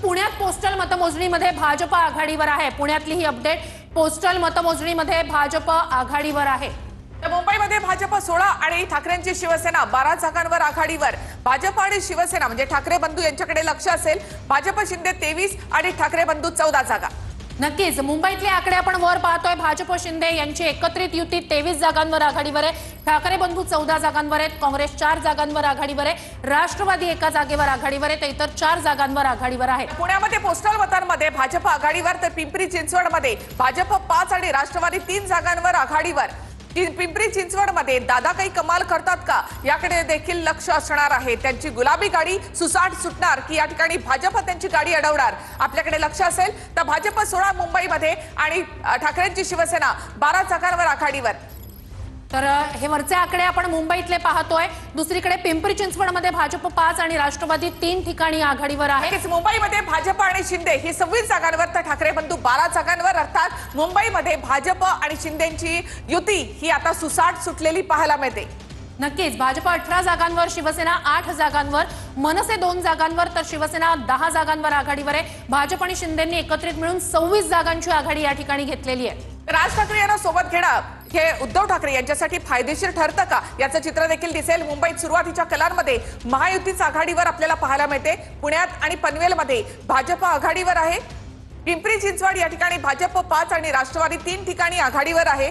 पुण्यात पोस्टल मतमोजणीमध्ये भाजप आघाडीवर आहे। पुण्यातली ही अपडेट, पोस्टल मतमोजणीमध्ये भाजप आघाडीवर आहे। तर मुंबईमध्ये भाजप 16 आणि ठाकरेंची शिवसेना 12 जागांवर आघाडीवर। भाजप आणि शिवसेना म्हणजे ठाकरे बंधू यांच्याकडे लक्ष असेल। भाजप शिंदे 23 आणि ठाकरे बंधू 14 जागा। नक्कीच मुंबईतले आकडे आपण वर पाहतोय। भाजप शिंदे यांची एकत्रित युती 23 जागांवर आघाडीवर आहे। ठाकरे बंधू 14 जागांवर आहेत। काँग्रेस 4 जागांवर आघाडीवर आहे। राष्ट्रवादी एका जागेवर आघाडीवर आहे, तर इतर 4 जागांवर आघाडीवर आहे। पुण्यामध्ये पोस्टल मतांमध्ये भाजप आघाडीवर, तर पिंपरी चिंचवडमध्ये भाजप 5 आणि राष्ट्रवादी 3 जागांवर आघाडीवर। पिंपरी चिंचवडमध्ये दादा काही कमाल करतात का याकडे देखील लक्ष असणार आहे। त्यांची गुलाबी गाडी सुसाट सुटणार की या ठिकाणी भाजप त्यांची गाडी अडवणार, आपल्याकडे लक्ष असेल। तर भाजप 16 मुंबईमध्ये आणि ठाकरेंची शिवसेना 12 जागांवर आघाडीवर। तर हे वरचे आकडे आपण मुंबईतले पाहतोय। दुसरीकडे पिंपरी चिंचवडमध्ये भाजप 5 आणि राष्ट्रवादी 3 ठिकाणी आघाडीवर आहे। मुंबईमध्ये भाजप आणि शिंदे ही 26 जागांवर, तर ठाकरे बंधू 12 जागांवर। अर्थात मुंबईमध्ये भाजप आणि शिंदेची युती ही आता सुसाट सुटलेली पाहायला मिळते। नक्कीच भाजप 18 जागांवर, शिवसेना 8 जागांवर, मनसे 2 जागांवर, तर शिवसेना 10 जागांवर आघाडीवर आहे। भाजप आणि शिंदेंनी एकत्रित मिळून 26 जागांची आघाडी या ठिकाणी घेतलेली आहे। राज ठाकरे यांना सोबत घेणं हे उद्धव ठाकरे यांच्यासाठी फायदेशीर ठरतं का याचं चित्र देखील दिसेल। मुंबईत सुरुवातीच्या कलांमध्ये महायुतीच आघाडीवर आपल्याला पाहायला मिळते। पुण्यात आणि पनवेलमध्ये भाजप आघाडीवर आहे। पिंपरी चिंचवड या ठिकाणी भाजप 5 आणि राष्ट्रवादी 3 ठिकाणी आघाडीवर आहे।